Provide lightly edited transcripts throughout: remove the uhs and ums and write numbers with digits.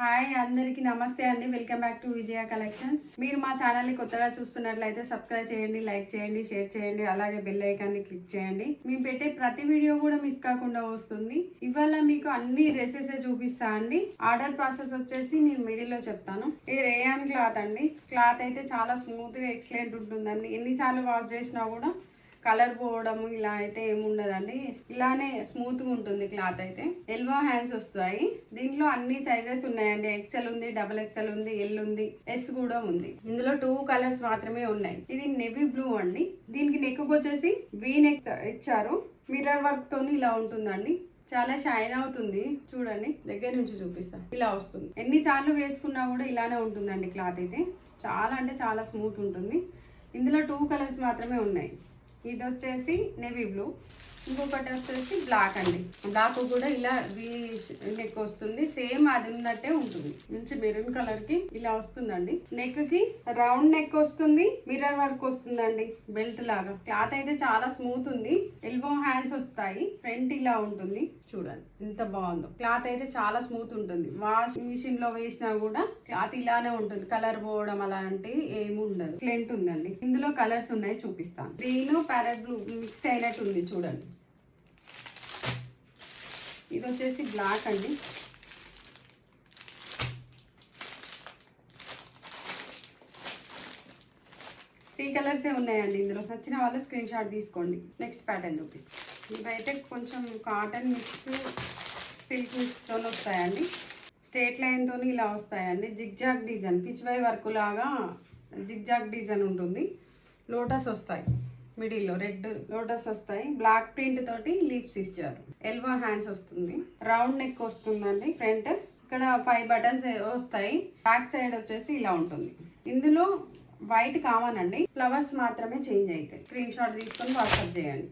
Hi అందరికీ నమస్తే అండి. Welcome back to Vijaya collections. మీరు మా ఛానల్ని కొత్తగా చూస్తున్నట్లయితే సబ్స్క్రైబ్ చేయండి, లైక్ చేయండి, షేర్ చేయండి, అలాగే బెల్ ఐకాన్ని క్లిక్ చేయండి. మేము పెట్టే ప్రతి వీడియో కూడా మిస్ కాకుండా వస్తుంది. ఇవాళ మీకు అన్ని డ్రెస్సెస్ చూపిస్తా అండి. ఆర్డర్ ప్రాసెస్ వచ్చేసి నేను మిడిల్లో చెప్తాను. ఇది రేయాన్ క్లాత్ అండి. క్లాత్ అయితే చాలా స్మూత్గా ఎక్సలెంట్ ఉంటుందండి. ఎన్నిసార్లు వాష్ చేసినా కూడా కలర్ పోవడము ఇలా అయితే ఏముండదండి. ఇలానే స్మూత్గా ఉంటుంది క్లాత్ అయితే. ఎల్బో హ్యాండ్స్ వస్తాయి. దీంట్లో అన్ని సైజెస్ ఉన్నాయండి. ఎక్సెల్ ఉంది, డబుల్ ఎక్సెల్ ఉంది, ఎల్ ఉంది, ఎస్ కూడా ఉంది. ఇందులో 2 కలర్స్ మాత్రమే ఉన్నాయి. ఇది నెవీ బ్లూ అండి. దీనికి నెక్ వచ్చేసి వీ నెక్ ఇచ్చారు. మిర్రర్ వర్క్ తోని ఇలా ఉంటుందండి. చాలా షైన్ అవుతుంది. చూడండి, దగ్గర నుంచి చూపిస్తా. ఇలా వస్తుంది. ఎన్నిసార్లు వేసుకున్నా కూడా ఇలానే ఉంటుందండి క్లాత్ అయితే. చాలా అంటే చాలా స్మూత్ ఉంటుంది. ఇందులో 2 కలర్స్ మాత్రమే ఉన్నాయి. ఇది వచ్చేసి నేవీ బ్లూ, ఇంకొకటి వచ్చేసి బ్లాక్ అండి. బ్లాక్ కూడా ఇలా వీ నెక్ వస్తుంది. సేమ్ అది ఉన్నట్టే ఉంటుంది. మంచి మెరూన్ కలర్ కి ఇలా వస్తుందండి. నెక్ కి రౌండ్ నెక్ వస్తుంది, మిర్రర్ వర్క్ వస్తుందండి, బెల్ట్ లాగా. క్లాత్ అయితే చాలా స్మూత్ ఉంది. ఎల్బో హ్యాండ్స్ వస్తాయి. ఫ్రంట్ ఇలా ఉంటుంది. చూడండి ఎంత బాగుందో. క్లాత్ అయితే చాలా స్మూత్ ఉంటుంది. వాష్ మిషన్ లో వేసినా కూడా క్లాత్ ఇలానే ఉంటుంది. కలర్ పోవడం అలాంటివి ఏమి ఉండదు. ఎక్సలెంట్ ఉందండి. ఇందులో కలర్స్ ఉన్నాయి, చూపిస్తాను. గ్రీన్ ప్యారెట్ బ్లూ మిక్స్ అయినట్టు ఉంది. చూడండి, ఇది వచ్చేసి బ్లాక్ అండి. త్రీ కలర్సే ఉన్నాయండి. ఇందులో నచ్చిన వాళ్ళు స్క్రీన్ షాట్ తీసుకోండి. నెక్స్ట్ ప్యాటర్న్ చూపిస్తాను. ఇవైతే కొంచెం కాటన్ మిక్స్ సిల్క్ మిక్స్తో వస్తాయండి. స్ట్రేట్ లైన్తో ఇలా వస్తాయండి. జిగ్జాగ్ డిజైన్, పిచ్వై వర్క్ లాగా జిగ్జాగ్ డిజైన్ ఉంటుంది. లోటస్ వస్తాయి. మిడిల్లో రెడ్ లోటస్ వస్తాయి. బ్లాక్ ప్రింట్ తోటి లీవ్స్ ఇచ్చారు. ఎల్బో హ్యాండ్స్ వస్తుంది. రౌండ్ నెక్ వస్తుందండి. ఫ్రంట్ ఇక్కడ 5 బటన్స్ వస్తాయి. బ్యాక్ సైడ్ వచ్చేసి ఇలా ఉంటుంది. ఇందులో వైట్ కామన్ అండి. ఫ్లవర్స్ మాత్రమే చేంజ్ అవుతాయి. స్క్రీన్ షాట్ తీసుకొని వాట్సాప్ చేయండి.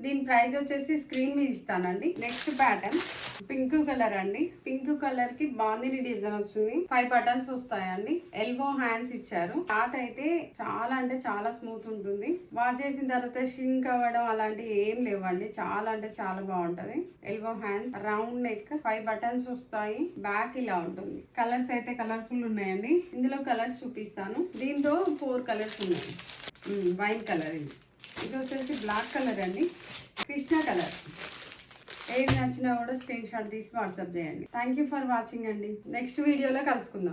దీని ప్రైస్ వచ్చేసి స్క్రీన్ మీద ఇస్తానండి. నెక్స్ట్ ప్యాటర్న్ పింక్ కలర్ అండి. పింక్ కలర్ కి బాందిని డిజైన్ వస్తుంది. 5 బటన్స్ వస్తాయండి. ఎల్బో హ్యాండ్స్ ఇచ్చారు. క్లాత్ అయితే చాలా అంటే చాలా స్మూత్ ఉంటుంది. వాష్ చేసిన తర్వాత షింక్ అవ్వడం అలాంటివి ఏం లేవండి. చాలా అంటే చాలా బాగుంటది. Elbow hands, round neck, 5 buttons వస్తాయి. బ్యాక్ ఇలా ఉంటుంది. కలర్స్ అయితే కలర్ఫుల్ ఉన్నాయండి. ఇందులో కలర్స్ చూపిస్తాను. దీంతో 4 కలర్స్ ఉన్నాయి. వైన్ కలర్ ఇది వచ్చేసి బ్లాక్ కలర్ అండి. కృష్ణ కలర్. ఏది నచ్చినా కూడా స్క్రీన్ షాట్ తీసి వాట్సాప్ చేయండి. థ్యాంక్ యూ ఫర్ వాచింగ్ అండి. నెక్స్ట్ వీడియోలో కలుసుకుందాం.